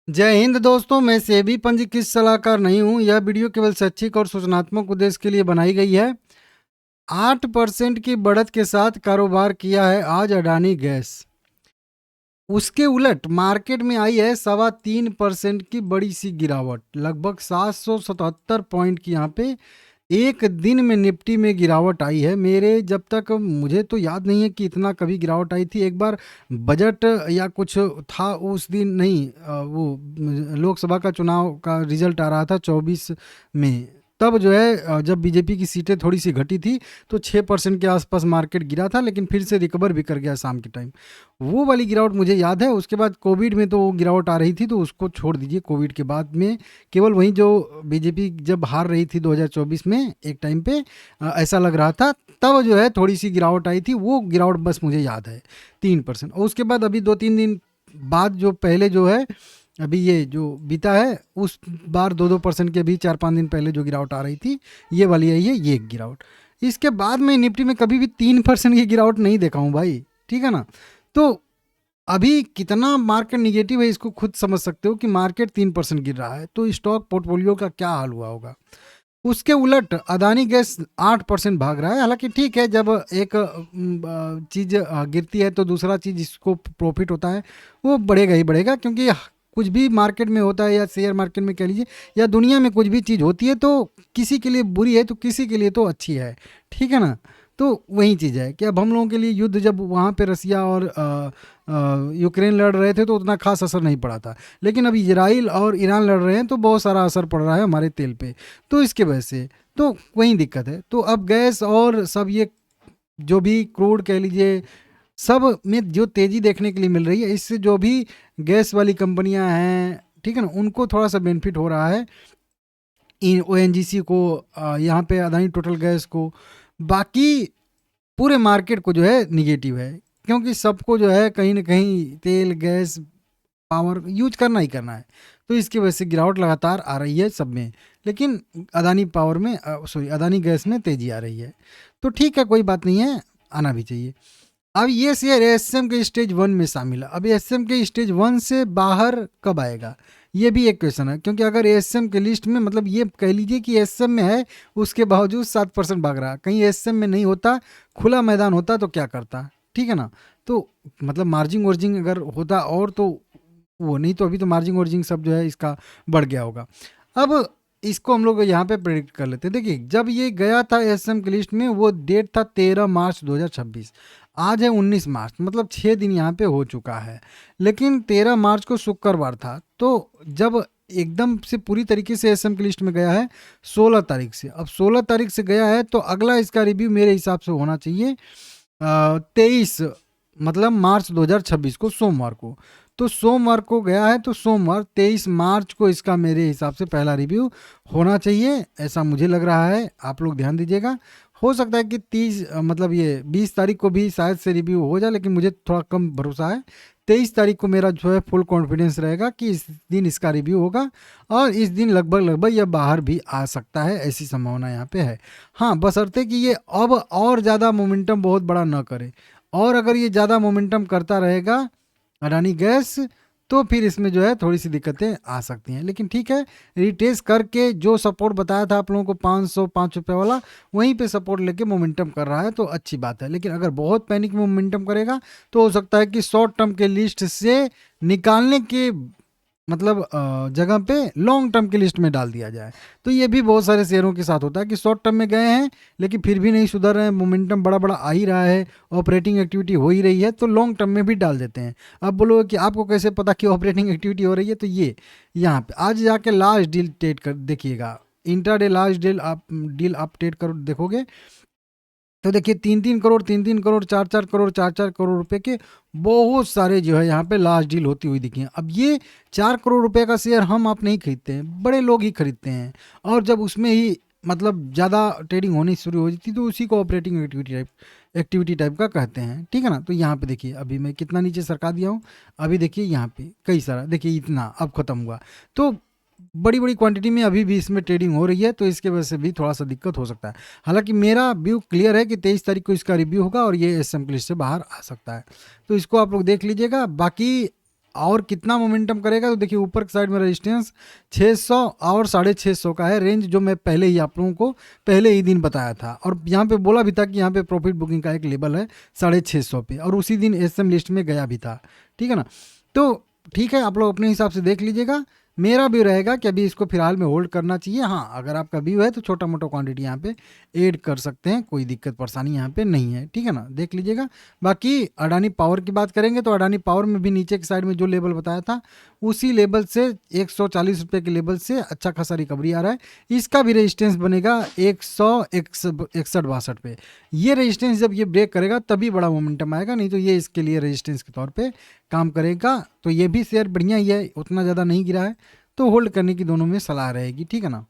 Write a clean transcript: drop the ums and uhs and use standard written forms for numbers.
जय हिंद दोस्तों, मैं सेबी पंजीकृत सलाहकार नहीं हूं। यह वीडियो केवल शैक्षिक और सूचनात्मक उद्देश्य के लिए बनाई गई है। 8% की बढ़त के साथ कारोबार किया है आज अडानी गैस। उसके उलट मार्केट में आई है 3.25% की बड़ी सी गिरावट, लगभग 777 पॉइंट की यहाँ पे एक दिन में निफ्टी में गिरावट आई है। मेरे जब तक मुझे तो याद नहीं है कि इतना कभी गिरावट आई थी। एक बार बजट या कुछ था उस दिन, नहीं वो लोकसभा का चुनाव का रिजल्ट आ रहा था 24 में। तब जो है जब बीजेपी की सीटें थोड़ी सी घटी थी तो 6% के आसपास मार्केट गिरा था, लेकिन फिर से रिकवर भी कर गया शाम के टाइम। वो वाली गिरावट मुझे याद है। उसके बाद कोविड में तो वो गिरावट आ रही थी, तो उसको छोड़ दीजिए। कोविड के बाद में केवल वहीं जो बीजेपी जब हार रही थी 2024 में एक टाइम पे ऐसा लग रहा था, तब जो है थोड़ी सी गिरावट आई थी। वो गिरावट बस मुझे याद है 3%। और उसके बाद अभी 2-3 दिन बाद जो पहले जो है अभी ये जो बीता है, उस बार 2-2% के भी 4-5 दिन पहले जो गिरावट आ रही थी, ये वाली आई है, ये एक गिरावट। इसके बाद में निफ्टी में कभी भी 3% की गिरावट नहीं देखा हूँ भाई, ठीक है ना। तो अभी कितना मार्केट निगेटिव है इसको खुद समझ सकते हो कि मार्केट 3% गिर रहा है, तो स्टॉक पोर्टफोलियो का क्या हाल हुआ होगा। उसके उलट अदानी गैस 8% भाग रहा है। हालांकि ठीक है, जब एक चीज़ गिरती है तो दूसरा चीज़ जिसको प्रॉफिट होता है वो बढ़ेगा ही बढ़ेगा, क्योंकि कुछ भी मार्केट में होता है या शेयर मार्केट में कह लीजिए या दुनिया में कुछ भी चीज़ होती है तो किसी के लिए बुरी है तो किसी के लिए तो अच्छी है, ठीक है ना। तो वही चीज़ है कि अब हम लोगों के लिए युद्ध जब वहाँ पे रसिया और यूक्रेन लड़ रहे थे तो उतना खास असर नहीं पड़ा था, लेकिन अब इजराइल और ईरान लड़ रहे हैं तो बहुत सारा असर पड़ रहा है हमारे तेल पे। तो इसके वजह से तो वही दिक्कत है। तो अब गैस और सब ये जो भी क्रूड कह लीजिए, सब में जो तेज़ी देखने के लिए मिल रही है, इससे जो भी गैस वाली कंपनियां हैं, ठीक है ना, उनको थोड़ा सा बेनिफिट हो रहा है। ओ एन जी सी को, यहाँ पे अदानी टोटल गैस को। बाकी पूरे मार्केट को जो है निगेटिव है, क्योंकि सबको जो है कहीं ना कहीं तेल गैस पावर यूज करना ही करना है। तो इसकी वजह से गिरावट लगातार आ रही है सब में, लेकिन अदानी पावर में, सॉरी, अदानी गैस में तेज़ी आ रही है। तो ठीक है, कोई बात नहीं है, आना भी चाहिए। अब ये शेयर एस एम के स्टेज 1 में शामिल है। अब एस एम के स्टेज 1 से बाहर कब आएगा, ये भी एक क्वेश्चन है। क्योंकि अगर एस एम के लिस्ट में, मतलब ये कह लीजिए कि एस एम में है, उसके बावजूद 7% भाग रहा, कहीं एस एम में नहीं होता, खुला मैदान होता तो क्या करता, ठीक है ना। तो मतलब मार्जिन वार्जिन अगर होता और तो वो, नहीं तो अभी तो मार्जिन वार्जिन सब जो है इसका बढ़ गया होगा। अब इसको हम लोग यहाँ पे प्रेडिक्ट कर लेते हैं। देखिए, जब ये गया था एस एम की लिस्ट में, वो डेट था 13 मार्च 2026। आज है 19 मार्च, मतलब 6 दिन यहाँ पे हो चुका है। लेकिन 13 मार्च को शुक्रवार था, तो जब एकदम से पूरी तरीके से एस एम की लिस्ट में गया है 16 तारीख से। अब 16 तारीख से गया है तो अगला इसका रिव्यू मेरे हिसाब से होना चाहिए 23, मतलब मार्च 2026 को, सोमवार को। तो सोमवार को गया है तो सोमवार 23 मार्च को इसका मेरे हिसाब से पहला रिव्यू होना चाहिए, ऐसा मुझे लग रहा है। आप लोग ध्यान दीजिएगा। हो सकता है कि 30, मतलब ये 20 तारीख को भी शायद से रिव्यू हो जाए, लेकिन मुझे थोड़ा कम भरोसा है। 23 तारीख को मेरा जो है फुल कॉन्फिडेंस रहेगा कि इस दिन इसका रिव्यू होगा, और इस दिन लगभग लगभग यह बाहर भी आ सकता है, ऐसी संभावना यहाँ पे है। हाँ, बशर्ते कि ये अब और ज़्यादा मोमेंटम बहुत बड़ा ना करे। और अगर ये ज़्यादा मोमेंटम करता रहेगा अडानी गैस, तो फिर इसमें जो है थोड़ी सी दिक्कतें आ सकती हैं। लेकिन ठीक है, रिटेस्ट करके जो सपोर्ट बताया था आप लोगों को 505 रुपये वाला, वहीं पे सपोर्ट लेके मोमेंटम कर रहा है तो अच्छी बात है। लेकिन अगर बहुत पैनिक में मोमेंटम करेगा तो हो सकता है कि शॉर्ट टर्म के लिस्ट से निकालने के मतलब जगह पे लॉन्ग टर्म की लिस्ट में डाल दिया जाए। तो ये भी बहुत सारे शेयरों के साथ होता है कि शॉर्ट टर्म में गए हैं लेकिन फिर भी नहीं सुधर रहे हैं, मोमेंटम बड़ा बड़ा आ ही रहा है, ऑपरेटिंग एक्टिविटी हो ही रही है, तो लॉन्ग टर्म में भी डाल देते हैं। अब बोलोगे कि आपको कैसे पता कि ऑपरेटिंग एक्टिविटी हो रही है, तो ये यहाँ पे आज जाके लास्ट डील ट्रेड कर देखिएगा, इंट्राडे लास्ट डील आप ट्रेड कर देखोगे तो देखिए 3-3 करोड़, 3-3 करोड़, 4-4 करोड़, 4-4 करोड़ रुपए के बहुत सारे जो है यहाँ पे लास्ट डील होती हुई दिखी हैं। अब ये 4 करोड़ रुपए का शेयर हम आप नहीं खरीदते हैं, बड़े लोग ही खरीदते हैं। और जब उसमें ही मतलब ज़्यादा ट्रेडिंग होनी शुरू हो जाती तो उसी को ऑपरेटिंग एक्टिविटी टाइप का कहते हैं, ठीक है ना। तो यहाँ पे देखिए अभी मैं कितना नीचे सरका दिया हूँ। अभी देखिए यहाँ पे कई सारा, देखिए इतना अब ख़त्म हुआ। तो बड़ी बड़ी क्वांटिटी में अभी भी इसमें ट्रेडिंग हो रही है, तो इसके वजह से भी थोड़ा सा दिक्कत हो सकता है। हालांकि मेरा व्यू क्लियर है कि 23 तारीख को इसका रिव्यू होगा और ये एस एम लिस्ट से बाहर आ सकता है। तो इसको आप लोग देख लीजिएगा। बाकी और कितना मोमेंटम करेगा, तो देखिए ऊपर की साइड में रेजिस्टेंस 600 और 650 का है रेंज, जो मैं पहले ही आप लोगों को पहले ही दिन बताया था। और यहाँ पे बोला भी था कि यहाँ पे प्रॉफिट बुकिंग का एक लेवल है 650 पे, और उसी दिन एसएम लिस्ट में गया भी था, ठीक है ना। तो ठीक है, आप लोग अपने हिसाब से देख लीजिएगा। मेरा व्यू रहेगा कि अभी इसको फिलहाल में होल्ड करना चाहिए। हाँ, अगर आपका व्यू है तो छोटा मोटा क्वांटिटी यहाँ पे ऐड कर सकते हैं, कोई दिक्कत परेशानी यहाँ पे नहीं है, ठीक है ना, देख लीजिएगा। बाकी अडानी पावर की बात करेंगे तो अडानी पावर में भी नीचे की साइड में जो लेवल बताया था उसी लेवल से 140 रुपये के लेवल से अच्छा खासा रिकवरी आ रहा है। इसका भी रेजिस्टेंस बनेगा 161-62 पे। ये रेजिस्टेंस जब ये ब्रेक करेगा तभी बड़ा मोमेंटम आएगा, नहीं तो ये इसके लिए रेजिस्टेंस के तौर पे काम करेगा। तो ये भी शेयर बढ़िया ही है, उतना ज़्यादा नहीं गिरा है, तो होल्ड करने की दोनों में सलाह रहेगी, ठीक है ना।